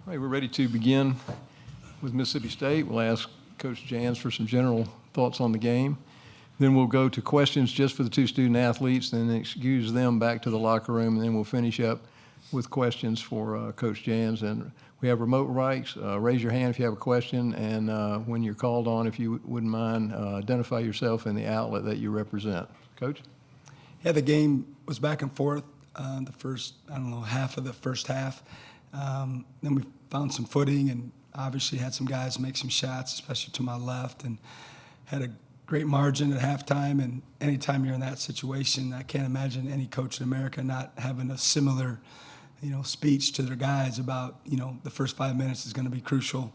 All right, we're ready to begin with Mississippi State. We'll ask Coach Jans for some general thoughts on the game. Then we'll go to questions just for the two student athletes, then excuse them back to the locker room, and then we'll finish up with questions for Coach Jans. And we have remote rights. Raise your hand if you have a question, and when you're called on, if you wouldn't mind, identify yourself and the outlet that you represent. Coach? Yeah, the game was back and forth the first, half of the first half. Then we found some footing and obviously had some guys make some shots, especially to my left, and had a great margin at halftime. And anytime you're in that situation, I can't imagine any coach in America not having a similar, speech to their guys about, the first 5 minutes is going to be crucial.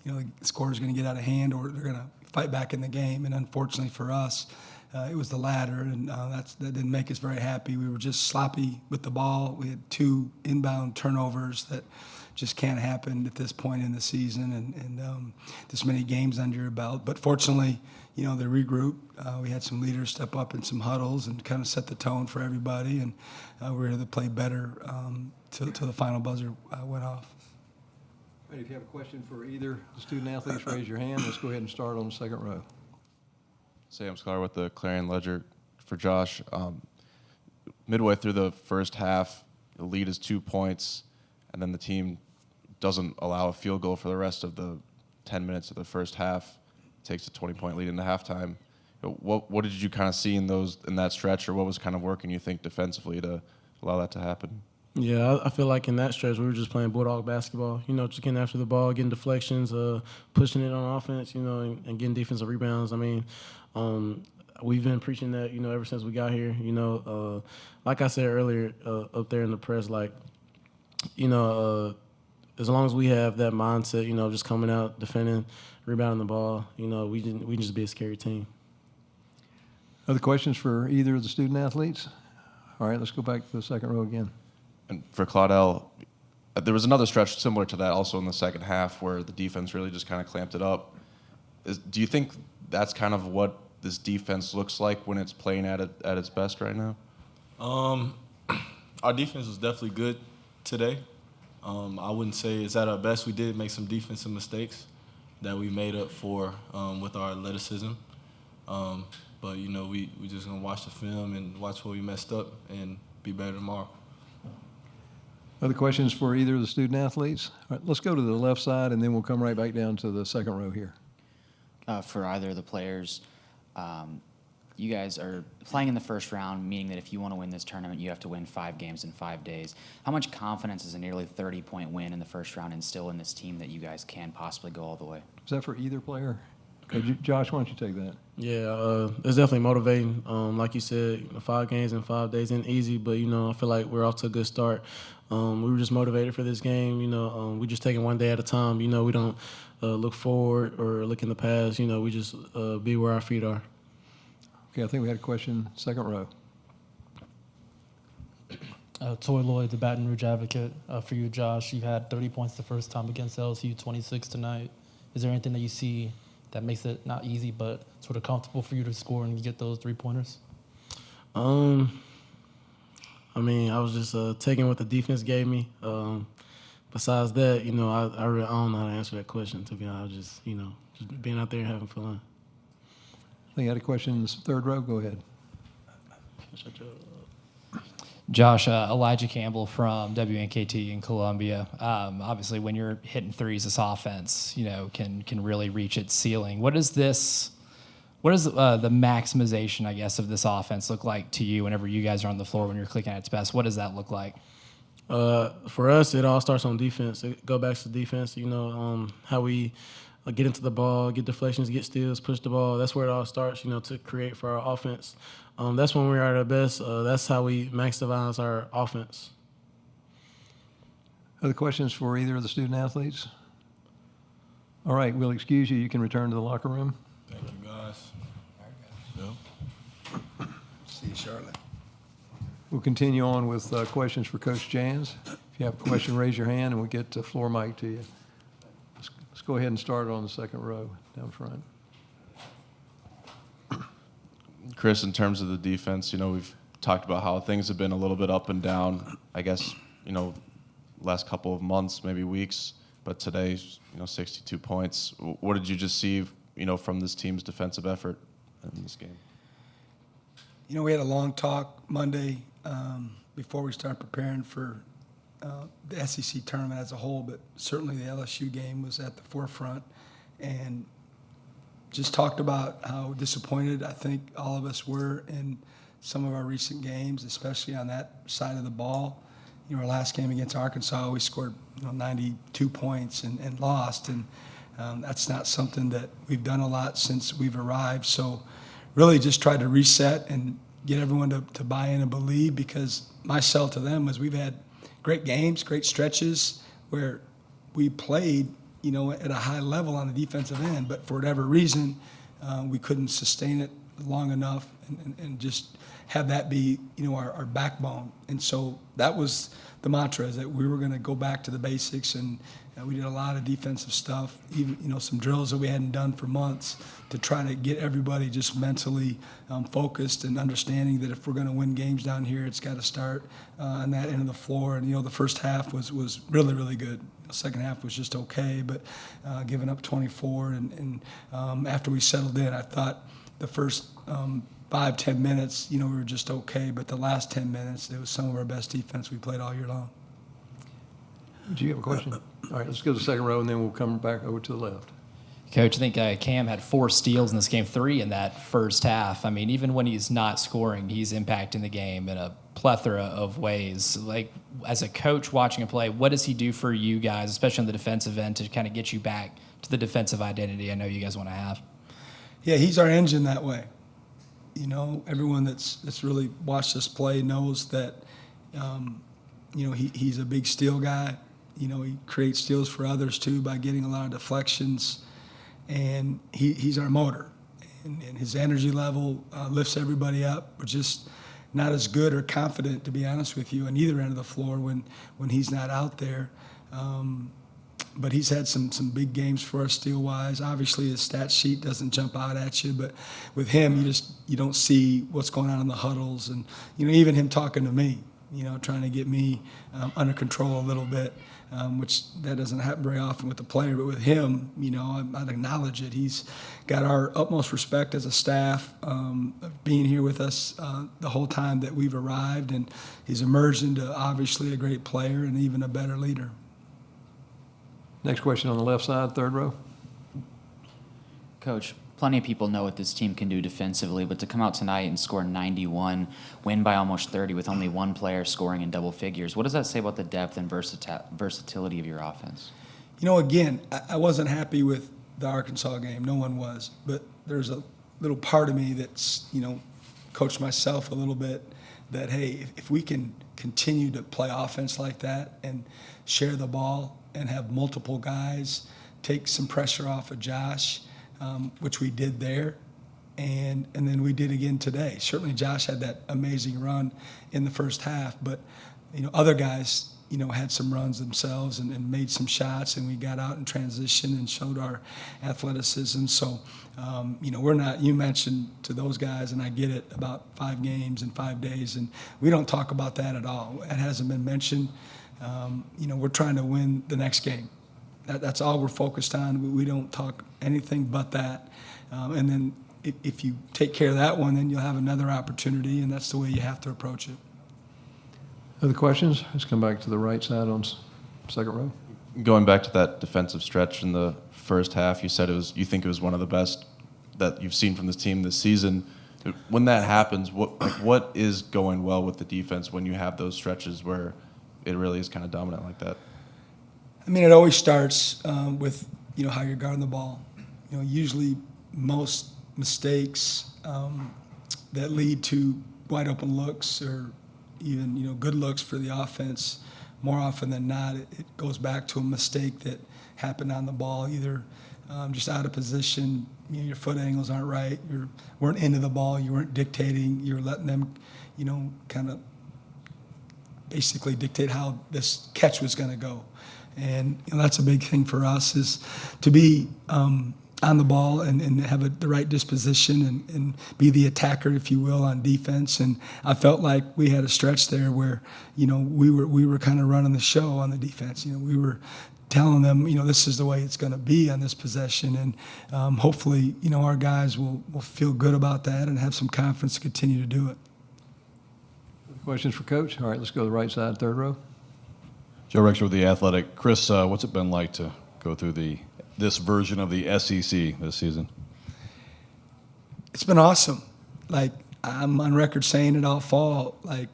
The score is going to get out of hand or they're going to fight back in the game. And unfortunately for us, it was the latter, and that didn't make us very happy. We were just sloppy with the ball. We had 2 inbound turnovers that just can't happen at this point in the season, and this many games under your belt. But fortunately, they regrouped. We had some leaders step up in some huddles and kind of set the tone for everybody, and we were able to play better till the final buzzer went off. Right, if you have a question for either the student athletes, raise your hand. Let's go ahead and start on the second row. Sam Scholar with the Clarion Ledger for Josh. Midway through the first half, the lead is 2 points, and then the team doesn't allow a field goal for the rest of the 10 minutes of the first half. Takes a 20-point lead into halftime. What did you kind of see in that stretch, or what was kind of working, you think, defensively to allow that to happen? Yeah, I feel like in that stretch we were just playing bulldog basketball. Just getting after the ball, getting deflections, pushing it on offense, and getting defensive rebounds. I mean, we've been preaching that, ever since we got here. Like I said earlier up there in the press, as long as we have that mindset, just coming out, defending, rebounding the ball, we can just be a scary team. Other questions for either of the student athletes? All right, let's go back to the second row again. And for Claudel, there was another stretch similar to that also in the second half where the defense really just kind of clamped it up. Do you think that's kind of what this defense looks like when it's playing at its best right now? Our defense was definitely good today. I wouldn't say it's at our best. We did make some defensive mistakes that we made up for with our athleticism. But, we just going to watch the film and watch where we messed up and be better tomorrow. Other questions for either of the student athletes? All right, let's go to the left side, and then we'll come right back down to the second row here. For either of the players, you guys are playing in the first round, meaning that if you want to win this tournament, you have to win 5 games in 5 days. How much confidence is a nearly 30-point win in the first round instill in this team that you guys can possibly go all the way? Is that for either player? Okay, Josh, why don't you take that? Yeah, it's definitely motivating. Like you said, 5 games in 5 days isn't easy, but, I feel like we're off to a good start. We were just motivated for this game. We just take it one day at a time. We don't look forward or look in the past. We just be where our feet are. Okay, I think we had a question, second row. Toy Lloyd, the Baton Rouge Advocate. For you, Josh, you had 30 points the first time against LSU, 26 tonight. Is there anything that you see that makes it not easy but sort of comfortable for you to score and get those 3-pointers? I was just taking what the defense gave me. Besides that, I don't know how to answer that question, to be honest. Just being out there and having fun. I think you had a question in the third row. Go ahead. Josh, Elijah Campbell from WNKT in Columbia. Obviously, when you're hitting threes, this offense, can really reach its ceiling. What does the maximization, I guess, of this offense look like to you whenever you guys are on the floor when you're clicking at its best? What does that look like? For us, it all starts on defense. It go back to defense. How we get into the ball, get deflections, get steals, push the ball. That's where it all starts, to create for our offense. That's when we're at our best. That's how we maximize our offense. Other questions for either of the student athletes? All right, we'll excuse you. You can return to the locker room. Thank you, guys. No. See you, Charlotte. We'll continue on with questions for Coach Jans. If you have a question, raise your hand, and we'll get the floor mic to you. Let's go ahead and start on the second row down front. Chris, in terms of the defense, we've talked about how things have been a little bit up and down, I guess, last couple of months, maybe weeks. but today, 62 points. What did you just see, from this team's defensive effort in this game? We had a long talk Monday before we started preparing for the SEC tournament as a whole, but certainly the LSU game was at the forefront, and just talked about how disappointed I think all of us were in some of our recent games, especially on that side of the ball. Our last game against Arkansas, we scored 92 points and lost, and that's not something that we've done a lot since we've arrived. So really just tried to reset and get everyone to buy in and believe, because my sell to them was we've had great games, great stretches where we played, at a high level on the defensive end, but for whatever reason, we couldn't sustain it long enough and just have that be, our backbone. And so that was the mantra, is that we were going to go back to the basics, and we did a lot of defensive stuff, even, some drills that we hadn't done for months, to try to get everybody just mentally focused and understanding that if we're going to win games down here, it's got to start on that end of the floor. And, the first half was really, really good. The second half was just okay, but giving up 24. And after we settled in, I thought the first 5-10 minutes, we were just okay. But the last 10 minutes, it was some of our best defense we played all year long. Do you have a question? All right, let's go to the second row, and then we'll come back over to the left. Coach, I think Cam had 4 steals in this game, 3 in that first half. I mean, even when he's not scoring, he's impacting the game in a plethora of ways. Like, as a coach watching him play, what does he do for you guys, especially on the defensive end, to kind of get you back to the defensive identity I know you guys want to have? Yeah, he's our engine that way. Everyone that's really watched us play knows that, he's a big steal guy. He creates steals for others too by getting a lot of deflections, and he's our motor. And his energy level lifts everybody up. We're just not as good or confident, to be honest with you, on either end of the floor when he's not out there. But he's had some big games for us steal-wise. Obviously, his stat sheet doesn't jump out at you, but with him, you don't see what's going on in the huddles, and even him talking to me, trying to get me under control a little bit, which that doesn't happen very often with the player. But with him, I'd acknowledge it. He's got our utmost respect as a staff, being here with us the whole time that we've arrived, and he's emerged into obviously a great player and even a better leader. Next question on the left side, third row. Coach, plenty of people know what this team can do defensively, but to come out tonight and score 91, win by almost 30 with only one player scoring in double figures, what does that say about the depth and versatility of your offense? Again, I wasn't happy with the Arkansas game. No one was. But there's a little part of me that's, coached myself a little bit that, hey, if we can continue to play offense like that and share the ball and have multiple guys, take some pressure off of Josh, which we did there, and then we did again today. Certainly Josh had that amazing run in the first half, but other guys had some runs themselves and made some shots, and we got out in transition and showed our athleticism. So we're not, you mentioned to those guys, and I get it, about 5 games in 5 days, and we don't talk about that at all. It hasn't been mentioned. We're trying to win the next game. That's all we're focused on. We don't talk anything but that. And then if you take care of that one, then you'll have another opportunity, and that's the way you have to approach it. Other questions? Let's come back to the right side on second row. Going back to that defensive stretch in the first half, you said you think it was one of the best that you've seen from this team this season. When that happens, what is going well with the defense when you have those stretches where it really is kind of dominant like that? I mean, it always starts with how you're guarding the ball. Usually most mistakes that lead to wide open looks or even good looks for the offense, more often than not, it goes back to a mistake that happened on the ball, either just out of position, your foot angles aren't right, you weren't into the ball, you weren't dictating, you were letting them, kind of basically dictate how this catch was going to go. And that's a big thing for us, is to be on the ball and have the right disposition and be the attacker, if you will, on defense. And I felt like we had a stretch there where we were kind of running the show on the defense. We were telling them, this is the way it's going to be on this possession. And hopefully, our guys will feel good about that and have some confidence to continue to do it. Questions for Coach? All right, let's go to the right side, third row. Joe Rexer with The Athletic. Chris, what's it been like to go through this version of the SEC this season? It's been awesome. Like, I'm on record saying it all fall. Like,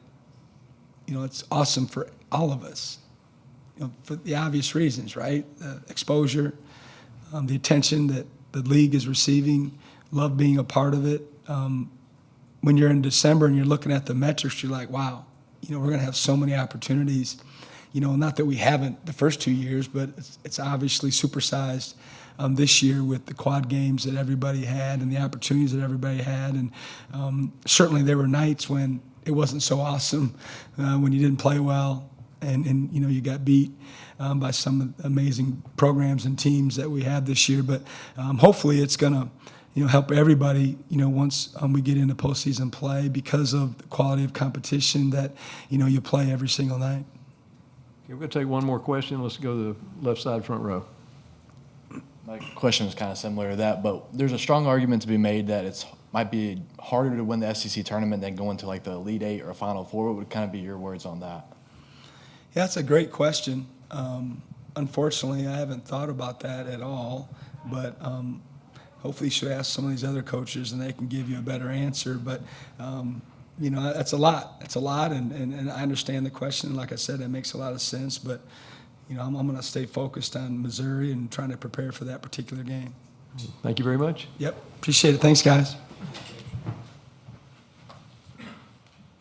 it's awesome for all of us, for the obvious reasons, right? The exposure, the attention that the league is receiving, love being a part of it. When you're in December and you're looking at the metrics, you're like, wow, we're going to have so many opportunities. Not that we haven't the first 2 years, but it's obviously supersized this year with the quad games that everybody had and the opportunities that everybody had. And certainly there were nights when it wasn't so awesome, when you didn't play well and you got beat by some amazing programs and teams that we have this year. But hopefully it's going to help everybody, once we get into postseason play because of the quality of competition that, you play every single night. Okay, we're going to take one more question. Let's go to the left side, front row. My question is kind of similar to that, but there's a strong argument to be made that it might be harder to win the SEC tournament than going to like the Elite Eight or Final Four. What would kind of be your words on that? Yeah, that's a great question. Unfortunately, I haven't thought about that at all, but hopefully you should ask some of these other coaches and they can give you a better answer. But, that's a lot. It's a lot, and I understand the question. Like I said, it makes a lot of sense. But, I'm going to stay focused on Missouri and trying to prepare for that particular game. Thank you very much. Yep. Appreciate it. Thanks, guys.